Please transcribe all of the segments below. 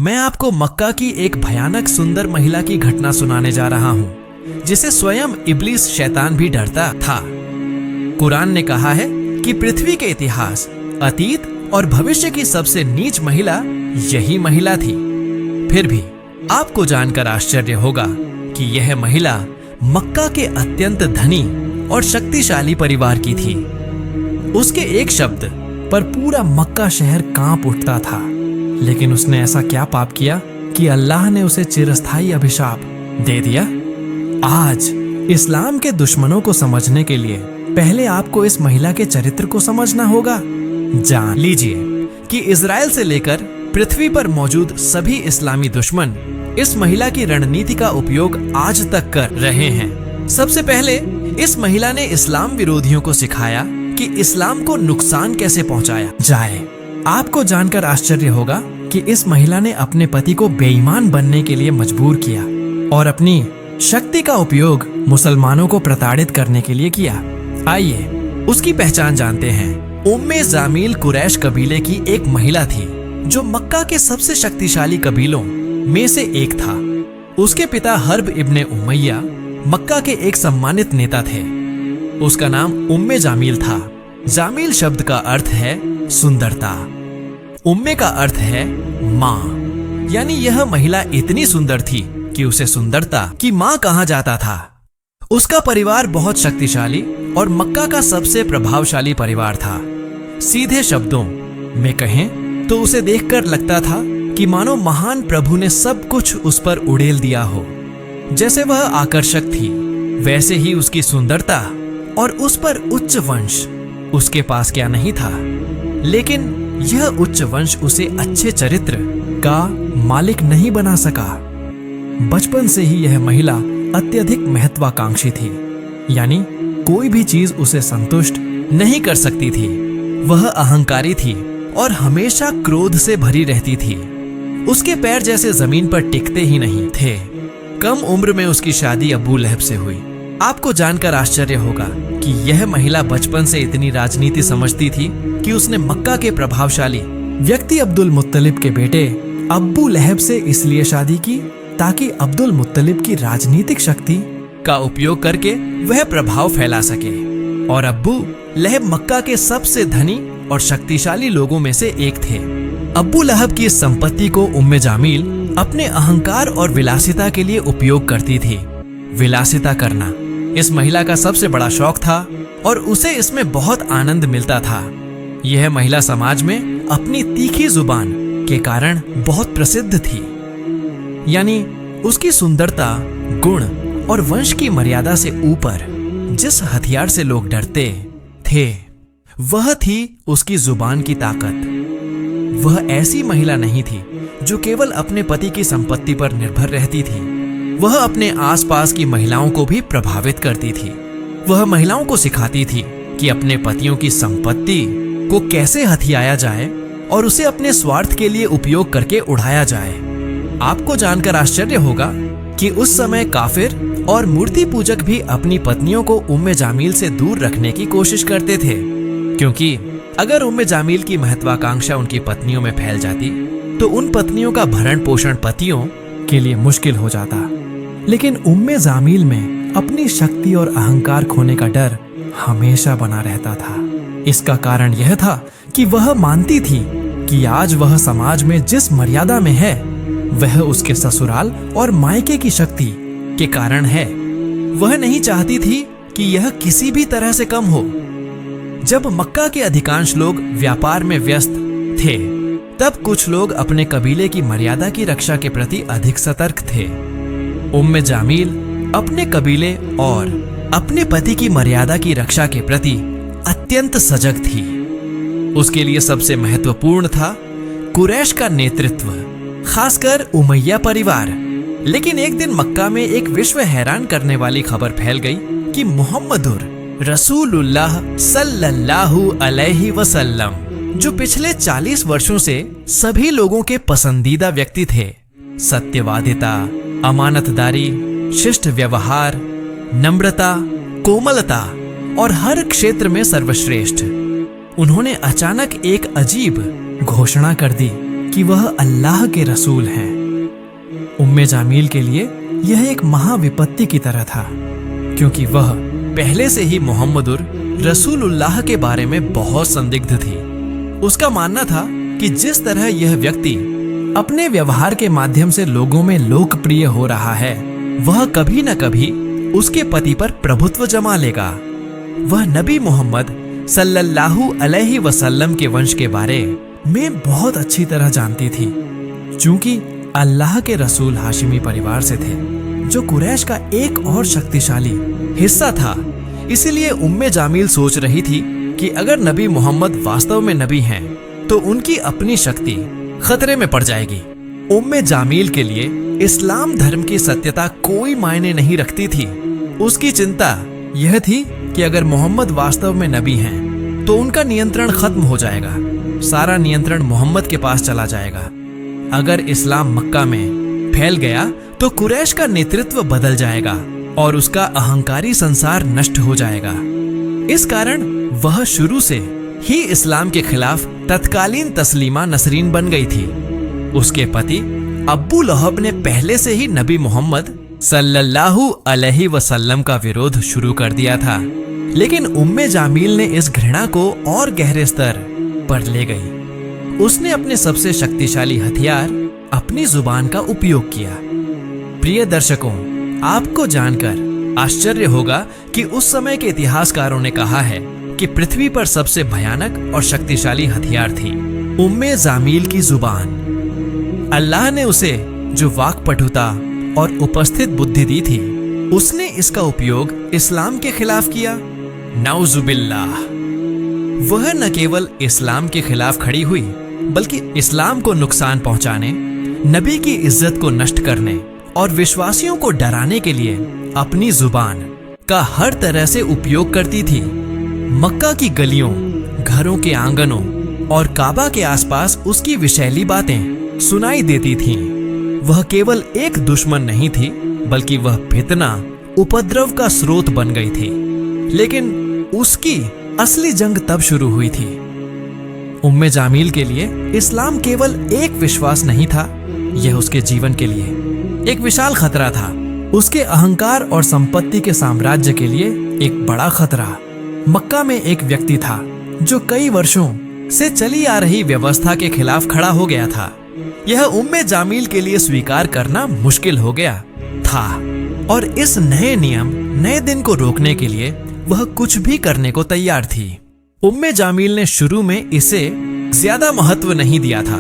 मैं आपको मक्का की एक भयानक सुंदर महिला की घटना सुनाने जा रहा हूँ, जिसे स्वयं इब्लीस शैतान भी डरता था। कुरान ने कहा है कि पृथ्वी के इतिहास, अतीत और भविष्य की सबसे नीच महिला यही महिला थी। फिर भी आपको जानकर आश्चर्य होगा कि यह महिला मक्का के अत्यंत धनी और शक्तिशाली परिवार की थी। उसके एक शब्द पर पूरा मक्का शहर कांप उठता था। लेकिन उसने ऐसा क्या पाप किया कि अल्लाह ने उसे चिरस्थायी अभिशाप दे दिया? आज इस्लाम के दुश्मनों को समझने के लिए पहले आपको इस महिला के चरित्र को समझना होगा। जान लीजिए कि इजराइल से लेकर पृथ्वी पर मौजूद सभी इस्लामी दुश्मन इस महिला की रणनीति का उपयोग आज तक कर रहे हैं। सबसे पहले इस महिला ने इस्लाम विरोधियों को सिखाया कि इस्लाम को नुकसान कैसे पहुंचाया जाए। आपको जानकर आश्चर्य होगा कि इस महिला ने अपने पति को बेईमान बनने के लिए मजबूर किया और अपनी शक्ति का उपयोग मुसलमानों को प्रताड़ित करने के लिए किया। आइए उसकी पहचान जानते हैं। उम्मे जामील कुरैश कबीले की एक महिला थी जो मक्का के सबसे शक्तिशाली कबीलों में से एक था। उसके पिता हर्ब इब्ने उमैया मक्का के एक सम्मानित नेता थे। उसका नाम उम्मे जामील था। जामील शब्द का अर्थ है सुंदरता। उम्मे का अर्थ है माँ, यानी यह महिला इतनी सुंदर थी कि उसे सुंदरता की माँ कहा जाता था। उसका परिवार बहुत शक्तिशाली और मक्का का सबसे प्रभावशाली परिवार था। सीधे शब्दों में कहें तो उसे देखकर लगता था कि मानो महान प्रभु ने सब कुछ उस पर उड़ेल दिया हो। जैसे वह आकर्षक थी, वैसे ही उसकी सुंदरता और उस पर उच्च वंश। उसके पास क्या नहीं था, लेकिन यह उच्च वंश उसे अच्छे चरित्र का मालिक नहीं बना सका। बचपन से ही यह महिला अत्यधिक महत्वाकांक्षी थी, यानी कोई भी चीज उसे संतुष्ट नहीं कर सकती थी। वह अहंकारी थी और हमेशा क्रोध से भरी रहती थी। उसके पैर जैसे जमीन पर टिकते ही नहीं थे। कम उम्र में उसकी शादी अबू लहब से हुई। आपको जानकर आश्चर्य होगा कि यह महिला बचपन से इतनी राजनीति समझती थी कि उसने मक्का के प्रभावशाली व्यक्ति अब्दुल मुत्तलिब के बेटे अब्बू लहब से इसलिए शादी की ताकि अब्दुल मुत्तलिब की राजनीतिक शक्ति का उपयोग करके वह प्रभाव फैला सके। और अब्बू लहब मक्का के सबसे धनी और शक्तिशाली लोगों में से एक थे। अब्बू लहब की इस संपत्ति को उम्मे जामील अपने अहंकार और विलासिता के लिए उपयोग करती थी। विलासिता करना इस महिला का सबसे बड़ा शौक था और उसे इसमें बहुत आनंद मिलता था। यह महिला समाज में अपनी तीखी जुबान के कारण बहुत प्रसिद्ध थी, यानी उसकी सुंदरता, गुण और वंश की मर्यादा से ऊपर जिस हथियार से लोग डरते थे वह थी उसकी जुबान की ताकत। वह ऐसी महिला नहीं थी जो केवल अपने पति की संपत्ति पर निर्भर रहती थी। वह अपने आसपास की महिलाओं को भी प्रभावित करती थी। वह महिलाओं को सिखाती थी कि अपने पतियों की संपत्ति को कैसे हथियाया जाए और उसे अपने स्वार्थ के लिए उपयोग करके उड़ाया जाए। आपको जानकर आश्चर्य होगा कि उस समय काफिर और मूर्ति पूजक भी अपनी पत्नियों को उम्मे जामील से दूर रखने की कोशिश करते थे, क्योंकि अगर उम्मे जामील की महत्वाकांक्षा उनकी पत्नियों में फैल जाती तो उन पत्नियों का भरण पोषण पतियों के लिए मुश्किल हो जाता। लेकिन उम्मे जामील में अपनी शक्ति और अहंकार खोने का डर हमेशा बना रहता था। इसका कारण यह था कि वह मानती थी कि आज वह समाज में जिस मर्यादा में है वह उसके ससुराल और मायके की शक्ति के कारण है। वह नहीं चाहती थी कि यह किसी भी तरह से कम हो। जब मक्का के अधिकांश लोग व्यापार में व्यस्त थे, तब कुछ लोग अपने कबीले की मर्यादा की रक्षा के प्रति अधिक सतर्क थे। उम्मे जामील अपने कबीले और अपने पति की मर्यादा की रक्षा के प्रति अत्यंत सजग थी। उसके लिए सबसे महत्वपूर्ण था कुरैश का नेतृत्व, खासकर उमैया परिवार। लेकिन एक दिन मक्का में एक विश्व हैरान करने वाली खबर फैल गई कि मुहम्मदुर रसूलुल्लाह सल्लल्लाहु अलैहि वसल्लम, जो पिछले 40 वर्षों से सभी लोगों के पसंदीदा व्यक्ति थे, सत्यवादिता, अमानतदारी, शिष्ट व्यवहार, नम्रता, कोमलता और हर क्षेत्र में सर्वश्रेष्ठ, उन्होंने अचानक एक अजीब घोषणा कर दी कि वह अल्लाह के रसूल हैं। उम्मे जामील के लिए यह एक महाविपत्ति की तरह था, क्योंकि वह पहले से ही मोहम्मदुर रसूलुल्लाह के बारे में बहुत संदिग्ध थी। उसका मानना था कि जिस तरह यह व्यक्ति अपने व्यवहार के माध्यम से लोगों में लोकप्रिय हो रहा है, वह कभी न कभी उसके पति पर प्रभुत्व जमा लेगा। वह नबी मोहम्मद सल्लल्लाहु अलैहि वसल्लम के वंश के बारे में बहुत अच्छी तरह जानती थी। चूंकि अल्लाह के रसूल हाशिमी परिवार से थे, जो कुरैश का एक और शक्तिशाली हिस्सा था, इसीलिए उम्मे जामील सोच रही थी कि अगर नबी मोहम्मद वास्तव में नबी हैं, तो उनकी अपनी शक्ति खतरे में पड़ जाएगी। उम्मे जामील के लिए इस्लाम धर्म की सत्यता कोई मायने नहीं रखती थी। उसकी चिंता यह थी कि अगर मोहम्मद वास्तव में नबी हैं, तो उनका नियंत्रण खत्म हो जाएगा, सारा नियंत्रण मोहम्मद के पास चला जाएगा। अगर इस्लाम मक्का में फैल गया तो कुरैश का नेतृत्व बदल जाएगा और उसका अहंकारी संसार नष्ट हो जाएगा। इस कारण वह शुरू से ही इस्लाम के खिलाफ तत्कालीन तस्लीमा नसरीन बन गई थी। उसके पति अब्बू लहब ने पहले से ही नबी मोहम्मद सल्लल्लाहु अलैहि वसल्लम का विरोध शुरू कर दिया था, लेकिन उम्मे जामील ने इस घृणा को और गहरे स्तर पर ले गई। उसने अपने सबसे शक्तिशाली हथियार, अपनी जुबान का उपयोग किया। प्रिय दर्शकों, आपको जानकर आश्चर्य होगा कि उस समय के इतिहासकारों ने कहा है कि पृथ्वी पर सबसे भयानक और शक्तिशाली हथियार थी उम्मे जामील की जुबान। अल्लाह ने उसे जो वाक्पटुता और उपस्थित बुद्धि दी थी, उसने इसका उपयोग इस्लाम के खिलाफ किया। नाउजुबिल्लाह। वह न केवल इस्लाम के खिलाफ खड़ी हुई, बल्कि इस्लाम को नुकसान पहुंचाने, नबी की इज्जत को नष्ट करने और विश्वासियों को डराने के लिए अपनी जुबान का हर तरह से उपयोग करती थी। मक्का की गलियों, घरों के आंगनों और काबा के आसपास उसकी विषैली बातें सुनाई देती थीं। वह केवल एक दुश्मन नहीं थी, बल्कि वह फितना, उपद्रव का स्रोत बन गई थी। लेकिन उसकी असली जंग तब शुरू हुई थी। उम्मे जामील के लिए इस्लाम केवल एक विश्वास नहीं था, यह उसके जीवन के लिए एक विशाल खतरा था। उसके अहंकार और संपत्ति के साम्राज्य के लिए एक बड़ा खतरा। मक्का में एक व्यक्ति था जो कई वर्षों से चली आ रही व्यवस्था के खिलाफ खड़ा हो गया था। यह उम्मे जामील के लिए स्वीकार करना मुश्किल हो गया था, और इस नए नियम, नए दिन को रोकने के लिए वह कुछ भी करने को तैयार थी। उम्मे जामील ने शुरू में इसे ज्यादा महत्व नहीं दिया था।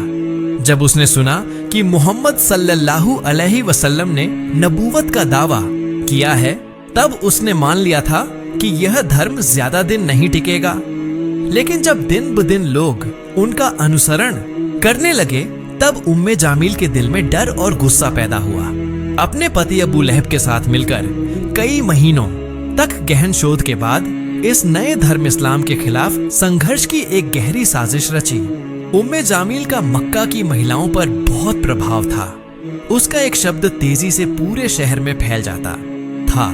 जब उसने सुना कि मोहम्मद सल्लल्लाहु अलैहि वसल्लम ने नबूवत का दावा किया है, तब उसने मान लिया था कि यह धर्म ज्यादा दिन नहीं टिकेगा। लेकिन जब दिन ब दिन लोग उनका अनुसरण करने लगे, तब उम्मे जामील के दिल में डर और गुस्सा पैदा हुआ। अपने पति अबू लहब के साथ मिलकर कई महीनों तक गहन शोध के बाद इस नए धर्म इस्लाम के खिलाफ संघर्ष की एक गहरी साजिश रची। उम्मे जामील का मक्का की महिलाओं पर बहुत प्रभाव था। उसका एक शब्द तेजी से पूरे शहर में फैल जाता था।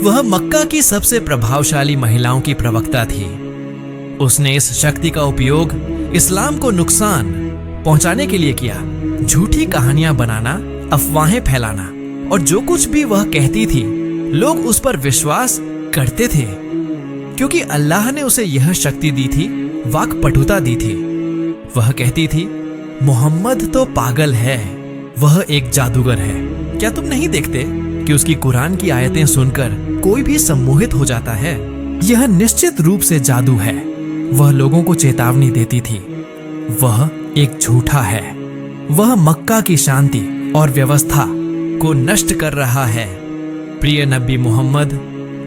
वह मक्का की सबसे प्रभावशाली महिलाओं की प्रवक्ता थी। उसने इस शक्ति का उपयोग इस्लाम को नुकसान पहुंचाने के लिए किया। झूठी कहानियां बनाना, अफवाहें फैलाना, और जो कुछ भी वह कहती थी, लोग उस पर विश्वास करते थे, क्योंकि अल्लाह ने उसे यह शक्ति दी थी, वाक्पटुता दी थी। वह कहती थी, मोहम्मद तो पागल है, वह एक जादूगर है। क्या तुम नहीं देखते कि उसकी कुरान की आयतें सुनकर कोई भी सम्मोहित हो जाता है? यह निश्चित रूप से जादू है। वह लोगों को चेतावनी देती थी, वह एक झूठा है। वह मक्का की शांति और व्यवस्था को नष्ट कर रहा है। प्रिय नबी मोहम्मद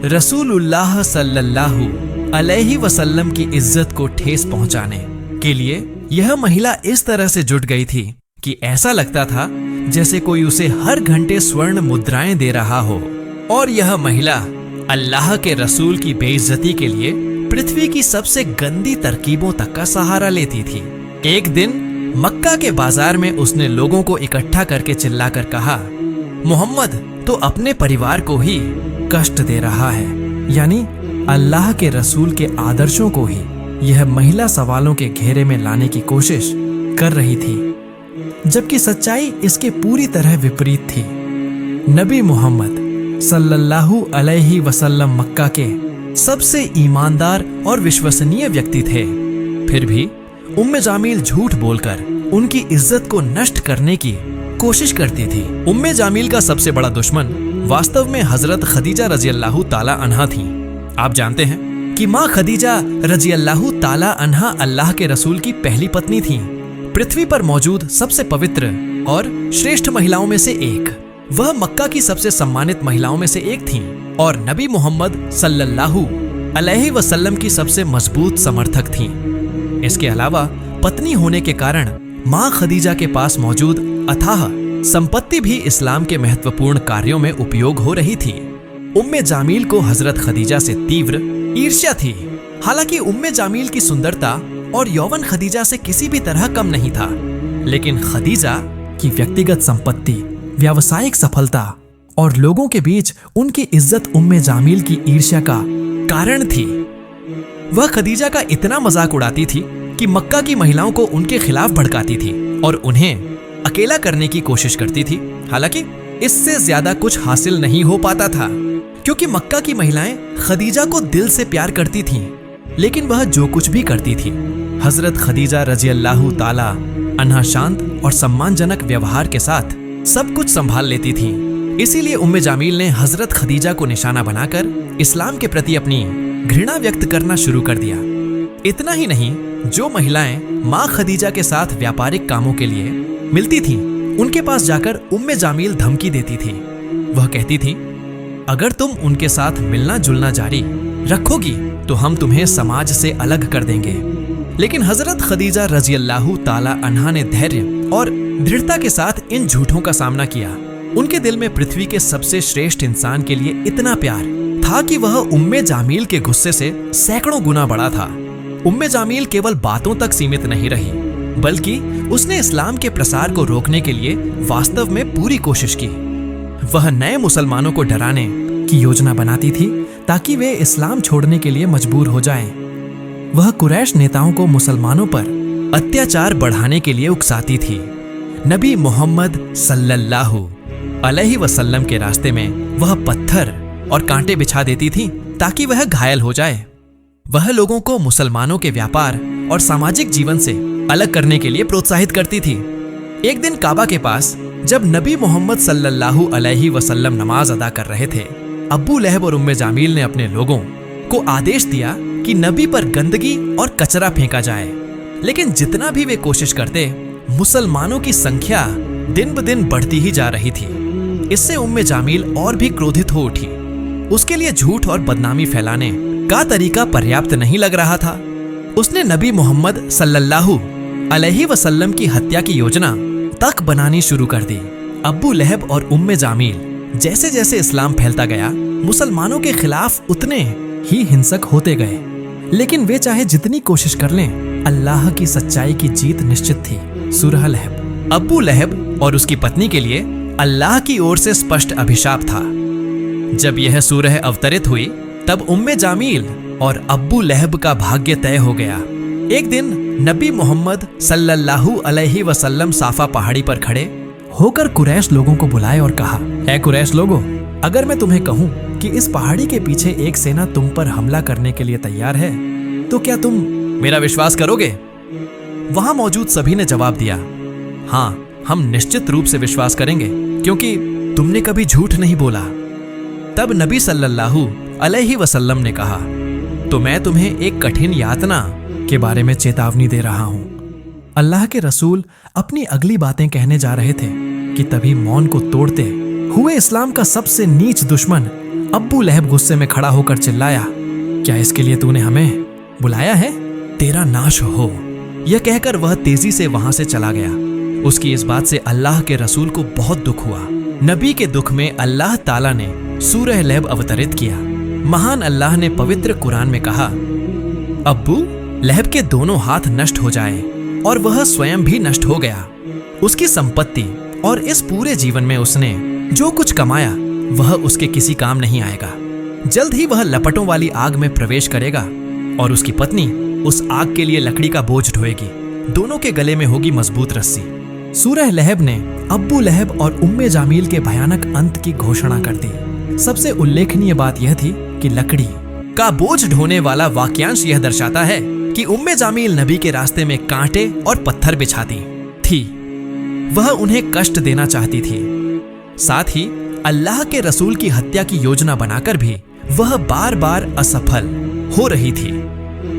रसूलुल्लाह सल्लल्लाहु अलैहि वसल्लम की इज्जत को ठेस पहुंचाने के लिए यह महिला इस तरह से जुट गई थी कि ऐसा लगता था जैसे कोई उसे हर घंटे स्वर्ण मुद्राएं दे रहा हो। और यह महिला अल्लाह के रसूल की बेइज्जती के लिए पृथ्वी की सबसे गंदी तरकीबों तक का सहारा लेती थी। एक दिन मक्का के बाजार में उसने लोगों को इकट्ठा करके चिल्लाकर कहा, मोहम्मद तो अपने परिवार को ही कष्ट दे रहा है, यानी अल्लाह के रसूल के आदर्शों को ही यह महिला सवालों के घेरे में लाने की कोशिश कर रही थी, जबकि सच्चाई इसके पूरी तरह विपरीत थी। नबी मोहम्मद सल्लल्लाहु अलैहि वसल्लम मक्का के सबसे ईमानदार और विश्वसनीय व्यक्ति थे। फिर भी उम्मे जामिल झूठ बोलकर उनकी इज्जत को नष्ट करने की कोशिश करती थी। उम्मे जामिल का सबसे बड़ा दुश्मन वास्तव में हजरत खदीजा रजी अल्लाह ताला अन्हा थी। आप जानते हैं कि माँ खदीजा रजी अल्लाह ताला अन्हा अल्लाह के रसूल की पहली पत्नी थी, पृथ्वी पर मौजूद सबसे पवित्र और श्रेष्ठ महिलाओं में से एक। वह मक्का की सबसे सम्मानित महिलाओं में से एक थीं और नबी मोहम्मद सल्लल्लाहु अलैहि वसल्लम की सबसे मजबूत समर्थक थीं। इसके अलावा पत्नी होने के कारण माँ खदीजा के पास मौजूद अथाह संपत्ति भी इस्लाम के महत्वपूर्ण कार्यों में उपयोग हो रही थी। उम्मे जामिल को हजरत खदीजा से तीव्र ईर्ष्या थी। हालांकि उम्मे जामिल की सुंदरता और यौवन खदीजा से किसी भी तरह कम नहीं था, लेकिन खदीजा की व्यक्तिगत संपत्ति, व्यावसायिक सफलता और लोगों के बीच उनकी इज्जत उम्मे जामिल की ईर्ष्या का कारण थी। वह खदीजा का इतना मजाक उड़ाती थी कि मक्का की महिलाओं को उनके खिलाफ भड़काती थी और उन्हें अकेला करने की कोशिश करती थी। हालांकि इससे ज्यादा कुछ हासिल नहीं हो पाता था, क्योंकि मक्का की महिलाएं खदीजा को दिल से प्यार करती थीं, लेकिन वह जो कुछ भी करती थी, हजरत खदीजा रजी अल्लाह ताला अन्हा शांत और सम्मानजनक व्यवहार के साथ सब कुछ संभाल लेती थीं। इसीलिए उम्मे जामिल ने हजरत खदीजा को निशाना बनाकर इस्लाम के प्रति अपनी घृणा व्यक्त करना शुरू कर दिया। इतना ही नहीं, जो महिलाएं माँ खदीजा के साथ व्यापारिक कामों के लिए मिलती थीं, उनके पास जाकर उम्मे जामिल धमकी देती थी। वह कहती थी, अगर तुम उनके साथ मिलना जुलना जारी रखोगी तो हम तुम्हें समाज से अलग कर देंगे। लेकिन हजरत खदीजा रजी अल्लाह ताला अन्हा ने धैर्य और दृढ़ता के साथ इन झूठों का सामना किया। उनके दिल में पृथ्वी के सबसे श्रेष्ठ इंसान के लिए इतना प्यार था कि वह उम्मे जामिल के गुस्से से सैकड़ों गुना बड़ा था। उम्मे जामिल केवल बातों तक सीमित नहीं रही, बल्कि उसने इस्लाम के प्रसार को रोकने के लिए वास्तव में पूरी कोशिश की। वह नए मुसलमानों को डराने की योजना बनाती थी ताकि वे इस्लाम छोड़ने के लिए मजबूर हो जाएं। वह कुरैश नेताओं को मुसलमानों पर अत्याचार बढ़ाने के लिए उकसाती थी। नबी मोहम्मद सल्लल्लाहु अलैहि वसल्लम के रास्ते में वह पत्थर और कांटे बिछा देती थी ताकि वह घायल हो जाए। वह लोगों को मुसलमानों के व्यापार और सामाजिक जीवन से अलग करने के लिए प्रोत्साहित करती थी। एक दिन काबा के पास जब नबी मोहम्मद सल्लल्लाहु अलैहि वसल्लम नमाज अदा कर रहे थे, अब्बू लहब और उम्मे जामिल ने अपने लोगों को आदेश दिया कि नबी पर गंदगी और कचरा फेंका जाए। लेकिन जितना भी वे कोशिश करते, मुसलमानों की संख्या दिन ब दिन बढ़ती ही जा रही थी। इससे उम्मे जामिल और भी क्रोधित हो उठी। उसके लिए झूठ और बदनामी फैलाने का तरीका पर्याप्त नहीं लग रहा था। उसने नबी मोहम्मद सल्लल्लाहु अलैहि वसल्लम की हत्या की योजना तक बनानी शुरू कर दी। अब्बू लहब और उम्मे जामिल जैसे जैसे इस्लाम फैलता गया, मुसलमानों के खिलाफ उतने ही हिंसक होते गए। लेकिन वे चाहे जितनी कोशिश कर लें, अल्लाह की सच्चाई की जीत निश्चित थी। सूरह लहब अब्बू लहब और उसकी पत्नी के लिए अल्लाह की ओर से स्पष्ट अभिशाप था। जब यह सूरह अवतरित हुई, तब उम्मे जामिल और अब्बू लहब का भाग्य तय हो गया। एक दिन नबी मोहम्मद सल्लल्लाहु अलैहि वसल्लम साफा पहाड़ी पर खड़े होकर कुरैश लोगों को बुलाए और कहा, ऐ कुरैश लोगों, अगर मैं तुम्हें कहूं कि इस पहाड़ी के पीछे एक सेना तुम पर हमला करने के लिए तैयार है, तो क्या तुम मेरा विश्वास करोगे? वहां मौजूद सभी ने जवाब दिया, हाँ, हम निश्चित रूप से विश्वास करेंगे, क्योंकि तुमने कभी झूठ नहीं बोला। तब नबी सल्लल्लाहु अलैहि वसल्लम ने कहा, तो मैं तुम्हें एक कठिन यातना के बारे में चेतावनी दे रहा हूं। अल्लाह के रसूल अपनी अगली बातें कहने जा रहे थे कि तभी मौन को तोड़ते हुए इस्लाम का सबसे नीच दुश्मन अब्बू लहब गुस्से में खड़ा होकर चिल्लाया, क्या इसके लिए तूने हमें बुलाया है? तेरा नाश हो। यह कहकर वह तेजी से वहां से चला गया। उसकी इस बात से अल्लाह के रसूल को बहुत दुख हुआ। नबी के दुख में अल्लाह ताला ने सूरह लहब अवतरित किया। महान अल्लाह ने पवित्र कुरान में कहा, अब्बू लहब के दोनों हाथ नष्ट हो जाए और वह स्वयं भी नष्ट हो गया। उसकी संपत्ति और इस पूरे जीवन में उसने जो कुछ कमाया वह उसके किसी काम नहीं आएगा। जल्द ही वह लपटों वाली आग में प्रवेश करेगा और उसकी पत्नी उस आग के लिए लकड़ी का बोझ ढोएगी। दोनों के गले में होगी मजबूत रस्सी। सूरह लहब ने अब्बू लहब और उम्मे जामील के भयानक अंत की घोषणा कर दी। सबसे उल्लेखनीय बात यह थी कि लकड़ी का बोझ ढोने वाला वाक्यांश यह दर्शाता है कि उम्मे जामील नबी के रास्ते में कांटे और पत्थर बिछाती थी। वह उन्हें कष्ट देना चाहती थी। साथ ही अल्लाह के रसूल की हत्या की योजना बनाकर भी वह बार बार असफल हो रही थी।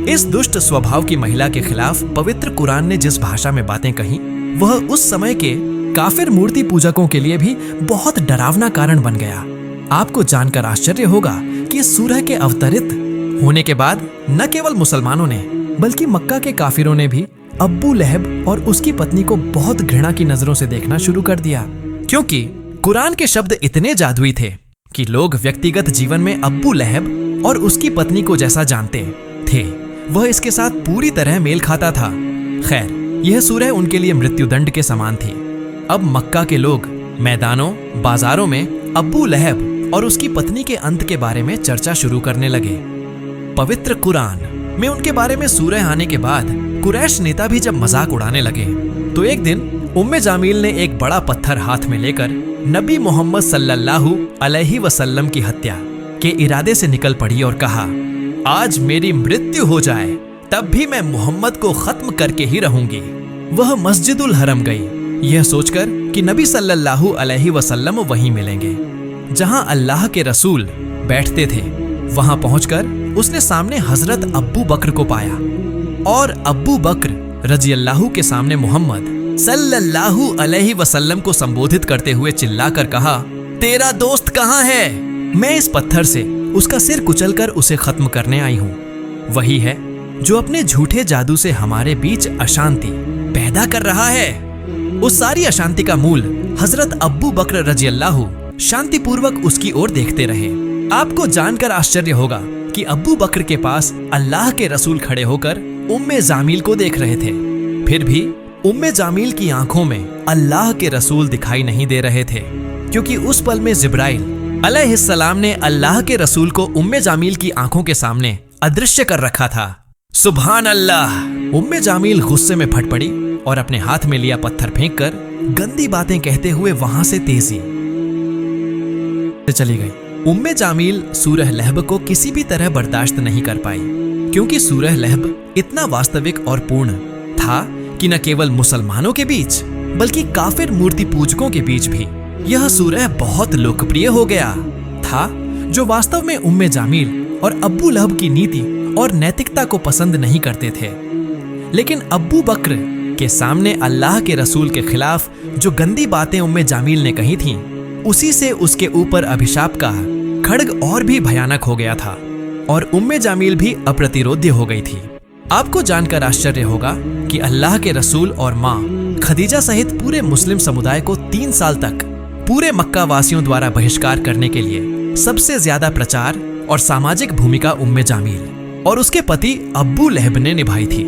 इस दुष्ट स्वभाव की महिला के खिलाफ पवित्र कुरान ने जिस भाषा में बातें कही, वह उस समय के काफिर मूर्ति पूजकों के लिए भी बहुत डरावना कारण बन गया। आपको जानकर आश्चर्य होगा कि इस सूरह के अवतरित होने के बाद न केवल मुसलमानों ने बल्कि मक्का के काफिरों ने भी अब्बू लहब और उसकी पत्नी को बहुत घृणा की नजरों से देखना शुरू कर दिया, क्योंकि कुरान के शब्द इतने जादुई थे कि लोग व्यक्तिगत जीवन में अब्बू लहब और उसकी पत्नी को जैसा जानते थे वह इसके साथ पूरी तरह मेल खाता था। खैर, यह सूरह उनके लिए मृत्युदंड के समान थी। अब मक्का के लोग मैदानों बाजारों में अब्बू लहब और उसकी पत्नी के अंत के बारे में चर्चा शुरू करने लगे। पवित्र कुरान में उनके बारे में सूरह आने के बाद कुरैश नेता भी जब मजाक उड़ाने लगे तो एक दिन उम्मे जामील ने एक बड़ा पत्थर हाथ में लेकर नबी मोहम्मद सल्लल्लाहु अलैहि वसल्लम की हत्या के इरादे से निकल पड़ी और कहा, आज मेरी मृत्यु हो जाए तब भी मैं मोहम्मद को खत्म करके ही रहूंगी। वह मस्जिदुल हरम गई, यह सोचकर कि नबी सल्लल्लाहु अलैहि वसल्लम वहीं मिलेंगे जहां अल्लाह के रसूल बैठते थे। वहां पहुंचकर उसने सामने हजरत अब्बू बकर को पाया और अब्बू बकर रज़ियल्लाहु के सामने मोहम्मद सल्लल्लाहु अलैहि वसल्लम को संबोधित करते हुए चिल्लाकर कहा, तेरा दोस्त कहाँ है? मैं इस पत्थर से उसका सिर कुचलकर उसे खत्म करने आई हूँ। वही है जो अपने झूठे जादू से हमारे बीच अशांति पैदा कर रहा है। उस सारी अशांति का मूल हजरत अब्बू बकर रज़ियल्लाहु शांतिपूर्वक उसकी ओर देखते रहे। आपको जानकर आश्चर्य होगा कि अब्बू बकर के पास अल्लाह के रसूल खड़े होकर उम्मे जामील को देख रहे थे। फिर भी उम्मे जामील की आंखों में अल्लाह के रसूल दिखाई नहीं दे रहे थे, क्योंकि उस पल में जिब्राइल अलैहिस्सलाम ने अल्लाह के रसूल को उम्मे जामील की आंखों के सामने अदृश्य कर रखा था। सुभान अल्लाह! उम्मे जामील गुस्से में फट पड़ी और अपने हाथ में लिया पत्थर फेंककर गंदी बातें कहते हुए वहां से तेजी से चली गई। उम्मे जामील सूरह लहब को किसी भी तरह बर्दाश्त नहीं कर पाई, क्योंकि सूरह लहब इतना वास्तविक और पूर्ण था कि न केवल मुसलमानों के बीच बल्कि काफिर मूर्ति पूजकों के बीच भी यह सूरह बहुत लोकप्रिय हो गया था, जो वास्तव में उम्मे जामील और अब्बू लहब की नीति और नैतिकता को पसंद नहीं करते थे। लेकिन अब्बू बकर के सामने अल्लाह के रसूल के खिलाफ जो गंदी बातें उम्मे जामील ने कही थीं, उसी से उसके ऊपर अभिशाप का खड्ग और भी भयानक हो गया था और उम्मे जामील भी अप्रतिरोध्य हो गई थी। आपको जानकर आश्चर्य होगा कि अल्लाह के रसूल और माँ खदीजा सहित पूरे मुस्लिम समुदाय को 3 साल तक पूरे मक्का वासियों द्वारा बहिष्कार करने के लिए सबसे ज्यादा प्रचार और सामाजिक भूमिका उम्मे जामील और उसके पति अब्बू लहब ने निभाई थी।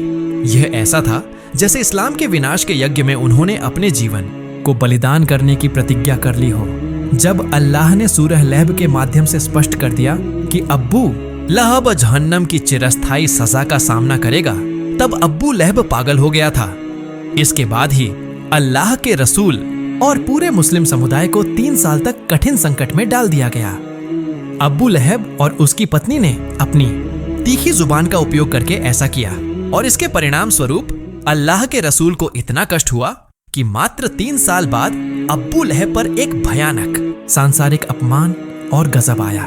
यह ऐसा था जैसे इस्लाम के विनाश के यज्ञ में उन्होंने अपने जीवन को बलिदान करने की प्रतिज्ञा कर ली हो। जब अल्लाह ने सूरह लहब के माध्यम से स्पष्ट कर दिया कि अब्बू लहब जहन्नम की चिरस्थायी सजा का सामना करेगा, तब अब्बू लहब पागल हो गया था। इसके बाद ही अल्लाह के रसूल और पूरे मुस्लिम समुदाय को 3 साल तक कठिन संकट में डाल दिया गया। अब्बू लहब और उसकी पत्नी ने अपनी तीखी जुबान का उपयोग करके ऐसा किया और इसके परिणाम स्वरूप अल्लाह के रसूल को इतना कष्ट हुआ कि मात्र 3 साल बाद अब्बू लहब पर एक भयानक सांसारिक अपमान और गजब आया।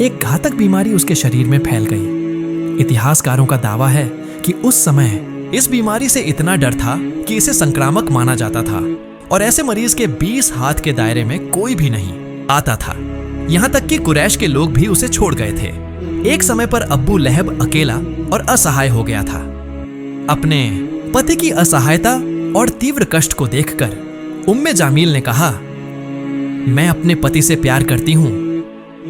एक घातक बीमारी उसके शरीर में फैल गई। इतिहासकारों का दावा है कि उस समय इस बीमारी से इतना डर था कि इसे संक्रामक माना जाता था और ऐसे मरीज के 20 हाथ के दायरे में कोई भी नहीं आता था। यहाँ तक कि कुरैश के लोग भी उसे छोड़ गए थे। एक समय पर अब्बू लहब अकेला और असहाय हो गया था। अपने पति की असहायता और तीव्र कष्ट को देखकर उम्मे जामील ने कहा, मैं अपने पति से प्यार करती हूँ,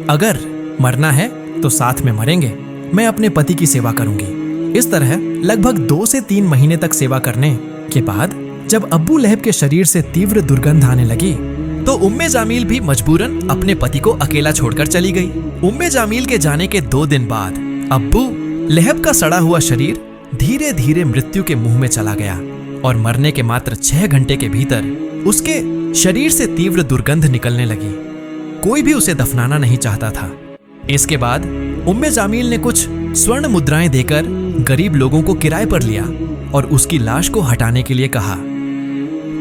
अगर मरना है तो साथ में मरेंगे। मैं अपने पति की सेवा करूंगी। इस तरह लगभग 2 से 3 महीने तक सेवा करने के बाद जब अब्बू लहब के शरीर से तीव्र दुर्गंध आने लगी तो उम्मे जामील भी मजबूरन अपने पति को अकेला छोड़कर चली गई। उम्मे जामील के जाने के 2 दिन बाद अब्बू लहब का सड़ा हुआ शरीर धीरे धीरे मृत्यु के मुंह में चला गया और मरने के मात्र 6 घंटे के भीतर उसके शरीर से तीव्र दुर्गंध निकलने लगी। कोई भी उसे दफनाना नहीं चाहता था। इसके बाद उम्मे जामील ने कुछ स्वर्ण मुद्राएं देकर गरीब लोगों को किराए पर लिया और उसकी लाश को हटाने के लिए कहा।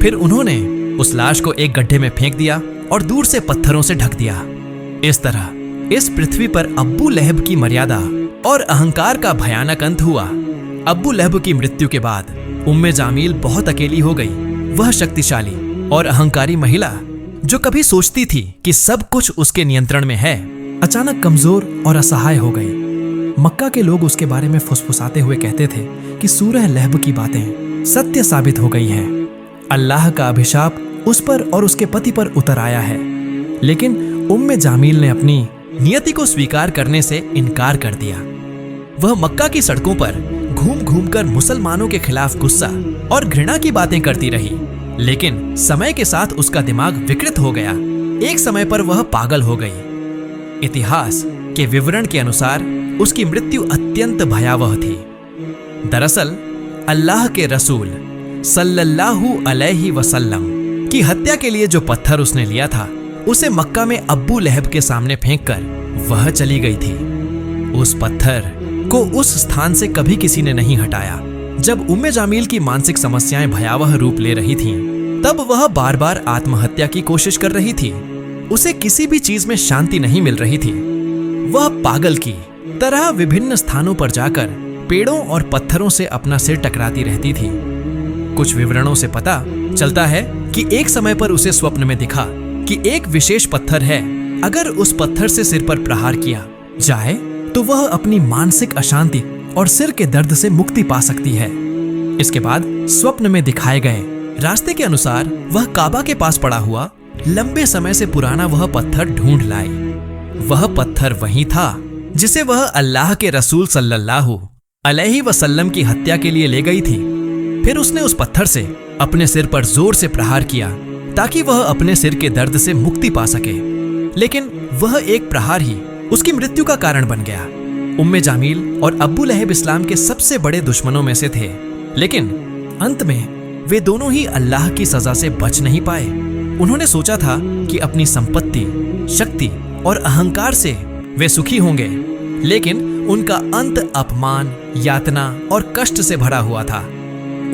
फिर उन्होंने उस लाश को एक गड्ढे में फेंक दिया और दूर से पत्थरों से ढक दिया। इस तरह इस पृथ्वी पर अब्बू लहब की मर्यादा और अहंकार का भयानक अंत हुआ। अब्बू लहब की मृत्यु के बाद उम्मे जामील बहुत अकेली हो गई। वह शक्तिशाली और अहंकारी महिला जो कभी सोचती थी कि सब कुछ उसके नियंत्रण में है, अचानक कमजोर और असहाय हो गई। मक्का के लोग उसके बारे में फुसफुसाते हुए कहते थे कि सूरह लहब की बातें सत्य साबित हो गई हैं। अल्लाह का अभिशाप उस पर और उसके पति पर उतर आया है। लेकिन उम्मे जामील ने अपनी नियति को स्वीकार करने से इनकार कर दिया। वह मक्का की सड़कों पर घूम घूम कर मुसलमानों के खिलाफ गुस्सा और घृणा की बातें करती रही। लेकिन समय के साथ उसका दिमाग विकृत हो गया। एक समय पर वह पागल हो गई। इतिहास के विवरण के अनुसार उसकी मृत्यु अत्यंत भयावह थी। दरअसल अल्लाह के रसूल सल्लल्लाहु अलैहि वसल्लम की हत्या के लिए जो पत्थर उसने लिया था, उसे मक्का में अब्बू लहब के सामने फेंककर वह चली गई थी। उस पत्थर को उस स्थान से कभी किसी ने नहीं हटाया। जब उम्मे जामील की मानसिक समस्याएं भयावह रूप ले रही थीं, तब वह बार बार आत्महत्या की कोशिश कर रही थी। उसे किसी भी चीज में शांति नहीं मिल रही थी। वह पागल की तरह विभिन्न स्थानों पर जाकर पेड़ों और पत्थरों से अपना सिर टकराती रहती थी। कुछ विवरणों से पता चलता है कि एक समय पर उसे स्वप्न में दिखा कि एक विशेष पत्थर है, अगर उस पत्थर से सिर पर प्रहार किया जाए तो वह अपनी मानसिक अशांति और सिर के दर्द से मुक्ति पा सकती है। इसके बाद स्वप्न में दिखाए गए रास्ते के अनुसार वह काबा के पास पड़ा हुआ लंबे समय से पुराना वह पत्थर ढूंढ लाई। वह पत्थर वही था जिसे वह अल्लाह के रसूल सल्लल्लाहु अलैहि वसल्लम की हत्या के लिए ले गई थी। फिर उसने उस पत्थर से अपने सिर पर जोर से प्रहार किया ताकि वह अपने सिर के दर्द से मुक्ति पा सके। लेकिन वह एक प्रहार ही उसकी मृत्यु का कारण बन गया। उम्मे जामील और अब्बू लहब इस्लाम के सबसे बड़े दुश्मनों में से थे, लेकिन अंत में वे दोनों ही अल्लाह की सजा से बच नहीं पाए। उन्होंने सोचा था कि अपनी संपत्ति, शक्ति और अहंकार से वे सुखी होंगे, लेकिन उनका अंत अपमान, यातना और कष्ट से भरा हुआ था।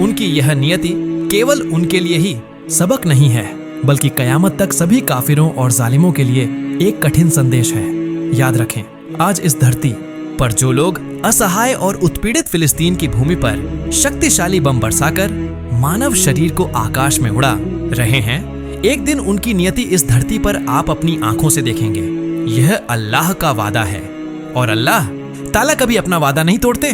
उनकी यह नियति केवल उनके लिए ही सबक नहीं है, बल्कि कयामत तक सभी काफिरों और जालिमों के लिए एक कठिन संदेश है। याद रखें, आज इस धरती पर जो लोग असहाय और उत्पीड़ित फिलिस्तीन की भूमि पर शक्तिशाली बम बरसाकर मानव शरीर को आकाश में उड़ा रहे हैं, एक दिन उनकी नियति इस धरती पर आप अपनी आंखों से देखेंगे। यह अल्लाह का वादा है और अल्लाह ताला कभी अपना वादा नहीं तोड़ते।